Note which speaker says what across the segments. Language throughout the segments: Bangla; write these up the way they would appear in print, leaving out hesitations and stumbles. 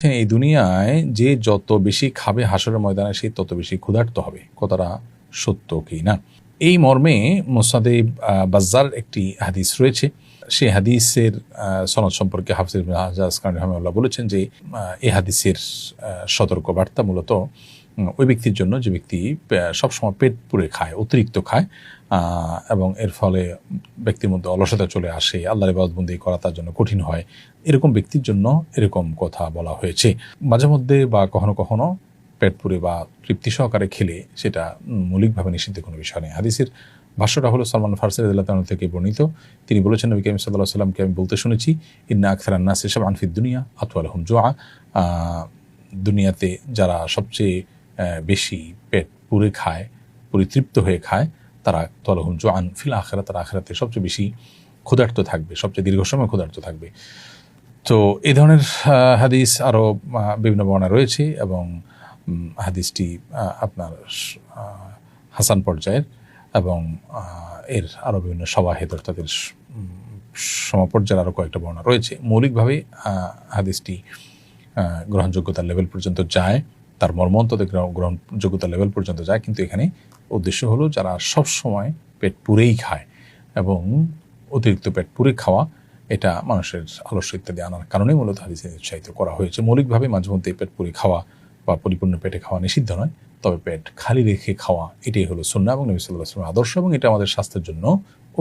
Speaker 1: এই দুনিয়ায় যে যত বেশি খাবে হাসরের ময়দানে সে তত বেশি ক্ষুধার্ত হবে। কথাটা সত্য কি না? এই মর্মে মুসনাদে বাজ্জার একটি হাদিস রয়েছে। সেই হাদিসের সনদ সম্পর্কে হাফিজ ইবনে হাজার আসকালানী রাহিমাহুল্লাহ বলেছেন যে এই হাদিসের সতর্ক বার্তা মূলত ওই ব্যক্তির জন্য যে ব্যক্তি সবসময় পেট পুরে খায়, অতিরিক্ত খায়, এবং এর ফলে ব্যক্তির মধ্যে অলসতা চলে আসে, আল্লাহর ইবাদতবন্দি করা তার জন্য কঠিন হয়। এরকম ব্যক্তির জন্য এরকম কথা বলা হয়েছে। মাঝে মধ্যে বা কখনো কখনো পেট পুরে বা তৃপ্তি সহকারে খেলে সেটা মৌলিকভাবে নিষিদ্ধ কোনো বিষয় নেই। হাদিসের ভাষ্যটা হলো সালমান ফারসি রাদিয়াল্লাহু তাআলা থেকে বর্ণিত। তিনি বলেছেন, নবী করিম সাল্লাল্লাহু আলাইহি ওয়াসাল্লামকে আমি বলতে শুনেছি, ইন্না আকসারান নাসি শাবআন ফিদ দুনিয়া আতওয়ালুহুম জুআ। দুনিয়াতে যারা সবচেয়ে বেশি পেট পুরে খায়, পরিতৃপ্ত হয়ে খায়, তারা তলহুম জোয়ান ফিল আখিরাত, তারা আখিরাতে সবচেয়ে বেশি ক্ষুধার্ত থাকবে, সবচেয়ে দীর্ঘ সময় ক্ষুধার্ত থাকবে। তো এই ধরনের হাদিস আরও বিভিন্ন বর্ণনা রয়েছে এবং হাদিসটি আপনার হাসান পর্যায়ের এবং এর আরও বিভিন্ন সওয়াহিদ তাদের সমপর্যায়ের আরও কয়েকটা বর্ণনা রয়েছে। মৌলিকভাবে হাদিসটি গ্রহণযোগ্যতার লেভেল পর্যন্ত যায়, তার মর্মন্তদের গ্রহণযোগ্যতার লেভেল পর্যন্ত যায়, কিন্তু এখানে উদ্দেশ্য হলো যারা সব সময় পেট পুরেই খায় এবং অতিরিক্ত পেট পুরে খাওয়া এটা মানুষের আলস্য ইত্যাদি আনার কারণেই মূলত হাদিসে উৎসাহিত করা হয়েছে। মৌলিকভাবে মাঝে মধ্যে পেট পুরে খাওয়া বা পরিপূর্ণ পেটে খাওয়া নিষিদ্ধ নয়, তবে পেট খালি রেখে খাওয়া এটাই হলো সুন্নাহ এবং নবী সাল্লাল্লাহু আলাইহি ওয়াসাল্লামের আদর্শ, এবং এটা আমাদের স্বাস্থ্যের জন্য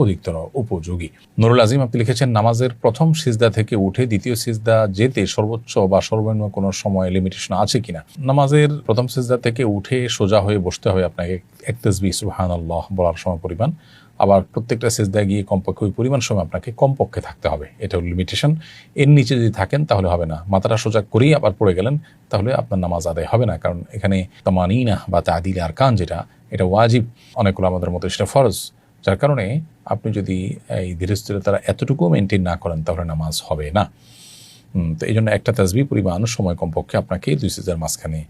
Speaker 1: অধিকতর উপযোগী। নুরুল আজিম আপনি লিখেছেন, নামাজের প্রথম সিজদা থেকে উঠে দ্বিতীয় সিজদা যেতে সর্বোচ্চ বা সর্বনিম্ন কোনো সময় লিমিটেশন আছে কিনা? নামাজের প্রথম সিজদা থেকে উঠে সোজা হয়ে বসতে হবে আপনাকে এক তাসবিহ সুবহানাল্লাহ বলার সময় পরিমাণ, আবার প্রত্যেকটা সিজদায় গিয়ে কমপক্ষে ওই পরিমাণ সময় আপনাকে কমপক্ষে থাকতে হবে, এটা হলো লিমিটেশন। এর নিচে যদি থাকেন তাহলে হবে না। মাথাটা সোজা করেই আবার পড়ে গেলেন তাহলে আপনার নামাজ আদায় হবে না, কারণ এখানে তামানিনা বা তাদিল আরকান যেটা, এটা ওয়াজিব, অনেকগুলো আমাদের মতো সেটা ফরজ, যার কারণে আপনি যদি এই ধীরস্থিরতারা এতটুকু মেনটেন না করেন তাহলে নামাজ হবে না। তো এই জন্য একটা তাসবিহ পরিমাণ সময় কমপক্ষে আপনাকে দুই সিজদার মাঝখানে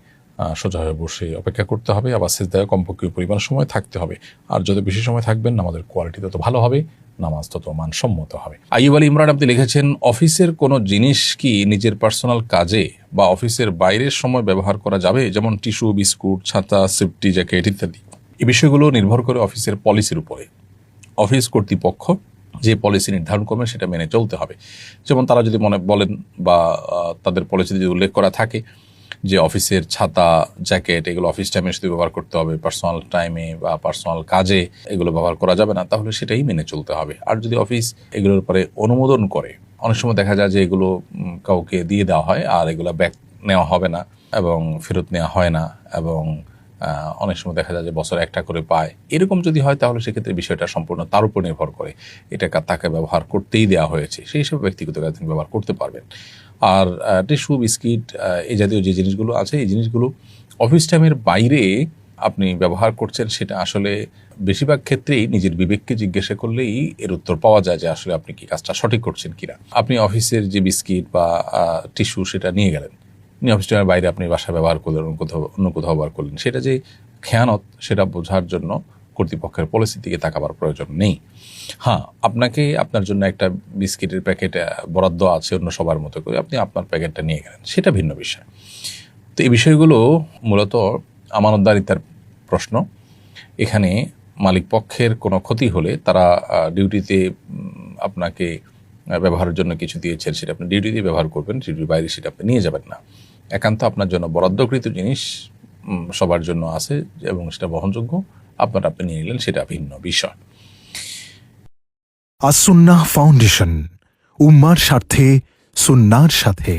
Speaker 1: সোজা হয়ে বসে অপেক্ষা করতে হবে, আবার সিজদায় কমপক্ষে পরিমাণ সময় থাকতে হবে। আর যত বেশি সময় থাকবেন নামাজের কোয়ালিটি তত ভালো হবে, নামাজ তত মানসম্মত হবে। আইয়ুব আলী ইমরান আপনি লিখেছেন, অফিসের কোনো জিনিস কি নিজের পার্সোনাল কাজে বা অফিসের বাইরের সময় ব্যবহার করা যাবে, যেমন টিস্যু, বিস্কুট, ছাতা, সেফটি জ্যাকেট ইত্যাদি? এই বিষয়গুলো নির্ভর করে অফিসের পলিসির উপরে। অফিস কর্তৃপক্ষ যে পলিসি নির্ধারণ করবেন সেটা মেনে চলতে হবে। যেমন তারা যদি বলেন বা তাদের পলিসিতে যদি উল্লেখ করা থাকে যে অফিসের ছাতা, জ্যাকেট এগুলো অফিস টাইমে শুধু ব্যবহার করতে হবে, পার্সোনাল টাইমে বা পার্সোনাল কাজে এগুলো ব্যবহার করা যাবে না, তাহলে সেটাই মেনে চলতে হবে। আর যদি অফিস এগুলোর উপরে অনুমোদন করে, অনেক সময় দেখা যায় যে এগুলো কাউকে দিয়ে দেওয়া হয় আর এগুলো ব্যাক নেওয়া হবে না এবং ফেরত নেওয়া হয় না, এবং অনেক সময় দেখা যায় যে বছরে একটা করে পায়, এরকম যদি হয় তাহলে সেক্ষেত্রে বিষয়টা সম্পূর্ণ তার উপর নির্ভর করে। এটা তাকে ব্যবহার করতেই দেওয়া হয়েছে, সেই হিসেবে ব্যক্তিগত কাজে তিনি ব্যবহার করতে পারবেন। আর টিস্যু, বিস্কিট এই জাতীয় যে জিনিসগুলো আছে, এই জিনিসগুলো অফিস টাইমের বাইরে আপনি ব্যবহার করছেন, সেটা আসলে বেশিরভাগ ক্ষেত্রেই নিজের বিবেককে জিজ্ঞাসা করলেই এর উত্তর পাওয়া যায় যে আসলে আপনি কি কাজটা সঠিক করছেন কিনা। আপনি অফিসের যে বিস্কিট বা টিস্যু সেটা নিয়ে গেলেন, অফিস টাইমের বাইরে আপনি বাসায় ব্যবহার করলেন, অন্য কোথাও ব্যবহার করলেন, সেটা যে খেয়ানত সেটা বোঝার জন্য কর্তৃপক্ষের পলিসির দিকে তাকাবার প্রয়োজন নেই। হ্যাঁ, আপনাকে আপনার জন্য একটা বিস্কিটের প্যাকেট বরাদ্দ আছে অন্য সবার মতো করে, আপনি আপনার প্যাকেটটা নিয়ে গেলেন, সেটা ভিন্ন বিষয়। তো এই বিষয়গুলো মূলত আমানতদারিতার প্রশ্ন। এখানে মালিক পক্ষের কোনো ক্ষতি হলে তারা ডিউটিতে আপনাকে ব্যবহারের জন্য কিছু দিয়েছেন, সেটা আপনি ডিউটিতে ব্যবহার করবেন, ডিউটির বাইরে সেটা আপনি নিয়ে যাবেন না। একান্ত আপনার জন্য বরাদ্দকৃত জিনিস সবার জন্য আছে এবং সেটা বহনযোগ্য, আপনি নিয়ে নিলেন, সেটা ভিন্ন বিষয়।
Speaker 2: আস-সুন্নাহ ফাউন্ডেশন, উম্মার স্বার্থে সুন্নাহর সাথে।